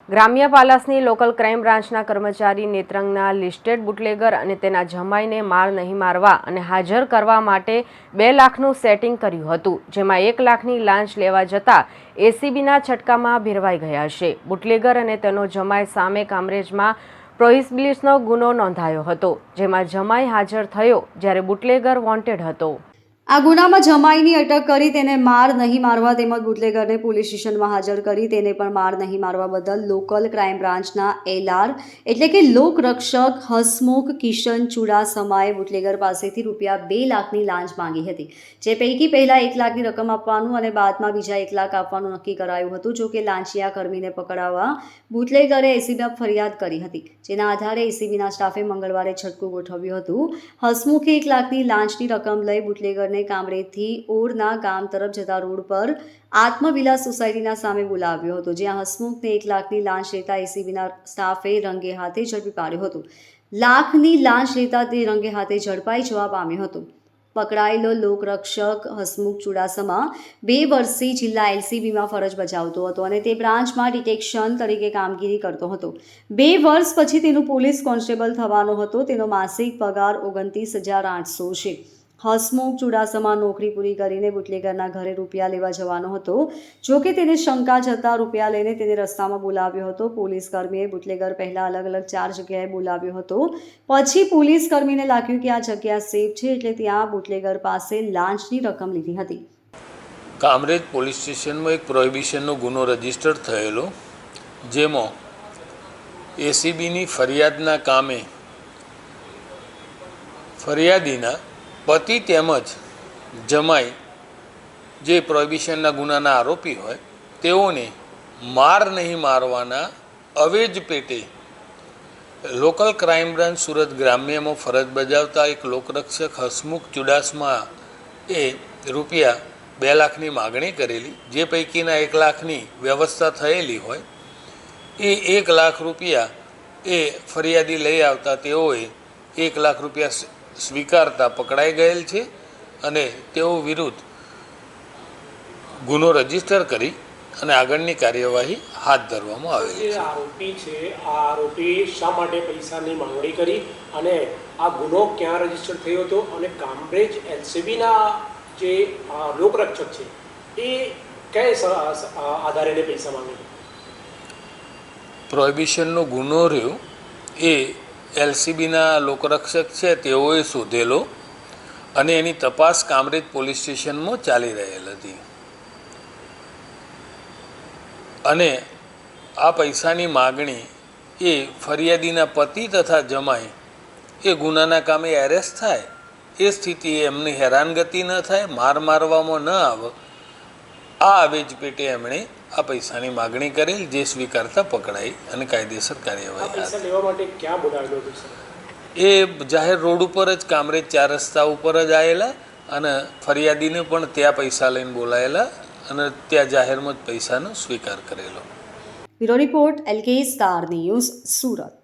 ગ્રામ્ય પાલાસની local crime બ્રાન્ચના કર્મચારી નેત્રંગના લિસ્ટેડ બુટલેગર અને તેના જમાઈને માર નહીં મારવા અને હાજર કરવા માટે 2 લાખનું સેટિંગ કર્યું હતું, જેમાં 1 લાખની લાંચ લેવા જતાં એસીબીના છટકામાં ભેરવાઈ ગયા છે. બુટલેગર અને તેનો જમાઈ સામે કામરેજમાં પ્રોહિબિશનનો ગુનો નોંધાયો હતો, જેમાં જમાઈ હાજર થયો જ્યારે બુટલેગર વોન્ટેડ હતો. આ ગુનામાં જમાઈની અટક કરી તેને માર નહીં મારવા તેમજ બુટલેગરને પોલીસ સ્ટેશનમાં હાજર કરી તેને પણ માર નહીં મારવા બદલ લોકલ ક્રાઇમ બ્રાન્ચના એલઆર એટલે કે લોકરક્ષક હસમુખ કિશન ચુડાસમાએ બુટલેગર પાસેથી રૂપિયા 2 લાખની લાંચ માંગી હતી, જે પૈકી પહેલા 1 લાખની રકમ આપવાનું અને બાદમાં બીજા 1 લાખ આપવાનું નક્કી કરાયું હતું. જો કે લાંચિયા કર્મીને પકડાવવા બુટલેગરે એસીબીમાં ફરિયાદ કરી હતી, જેના આધારે એસીબીના સ્ટાફે મંગળવારે છટકું ગોઠવ્યું હતું. હસમુખે 1 લાખની લાંચની રકમ લઈ બુટલેગરને કામરેજથી ઓરના ગામ તરફ જતા રોડ પર આત્મવિલાસ સોસાયટીના સામે બોલાવ્યો હતો, જ્યાં હસમુખને 1 લાખની લાંચ લેતા એસીબીના સ્ટાફે રંગે હાથે ઝડપી પાડ્યો હતો. લાખની લાંચ લેતા તે રંગે હાથે ઝડપાઈ જવા પામ્યો હતો. પકડાયેલો લોકરક્ષક હસમુખ ચુડાસમા 2 વર્ષથી જિલ્લા એલસીબીમાં ફરજ બજાવતો હતો અને તે બ્રાન્ચમાં ડિટેક્શન તરીકે કામગીરી કરતો હતો. 2 વર્ષ પછી તેનું પોલીસ કોન્સ્ટેબલ થવાનો હતો. તેનો માસિક પગાર 29,800 છે. હસમુખ ચુડાસમા નોકરી પૂરી કરીને બુટલેગરના ઘરે રૂપિયા લેવા જવાનો હતો. જો કે તેને શંકા જતા રૂપિયા લઈને તેને રસ્તામાં બોલાવ્યો હતો. પોલીસ કર્મીએ બુટલેગર પહેલા અલગ અલગ 4 જગ્યાએ બોલાવ્યો હતો. પછી પોલીસ કર્મીને લાગ્યું કે આ જગ્યા સેફ છે, એટલે ત્યાં બુટલેગર પાસે લાંચની રકમ લીધી હતી. કામરેજ પોલીસ સ્ટેશનમાં એક પ્રોહિબિશનનો ગુનો રજીસ્ટર થયેલો, જેમાં એસીબીની ફરિયાદના કામે ફરિયાદીના પતિ તેમજ જમાઈ જે પ્રોહિબિશનના ગુનાના આરોપી હોય તેઓને માર નહીં મારવાના અવેજ પેટે લોકલ ક્રાઇમ બ્રાન્ચ સુરત ગ્રામ્યમાં ફરજ બજાવતા એક લોકરક્ષક હસમુખ ચુડાસમા એ રૂપિયા 2 લાખની માગણી કરેલી, જે પૈકીના 1 લાખની વ્યવસ્થા થયેલી હોય. એ 1 લાખ રૂપિયા એ ફરિયાદી લઈ આવતા તેઓએ 1 લાખ રૂપિયા સ્વીકારતા પકડાઈ ગયેલ છે અને તેઓ વિરુદ્ધ ગુનો રજીસ્ટર કરી અને આગળની કાર્યવાહી હાથ ધરવામાં આવેલી છે. આરોપી છે, આ આરોપી શા માટે પૈસાની માંગણી કરી અને આ ગુનો ક્યાં રજીસ્ટર થયો હતો અને કામરેજ એલસીબીના જે લોકરક્ષક છે એ કયા આધારે પૈસા માંગે? પ્રોહિબિશનનો ગુનો રહ્યો એ એલસીબીના લોકરક્ષક છે તેઓએ શોધેલો અને એની તપાસ કામરેજ પોલીસ સ્ટેશનમાં ચાલી રહેલ હતી. અને આ પૈસાની માગણી એ ફરિયાદીના પતિ તથા જમાઈ એ ગુનાના કામે એરેસ્ટ થાય એ સ્થિતિએ એમની હેરાનગતિ ન થાય, માર મારવામાં ન આવે, આ આવેજ પેટે એમણે આ પૈસાની માગણી કરેલ, જે સ્વીકારતા પકડાઈ અને કાયદેસર કાર્યવાહી. એ જાહેર રોડ ઉપર જ કામરેજ 4 રસ્તા ઉપર જ આવેલા અને ફરિયાદીને પણ ત્યાં પૈસા લઈને બોલાયેલા અને ત્યાં જાહેરમાં જ પૈસાનો સ્વીકાર કરેલો. Bureau report LK star news Surat.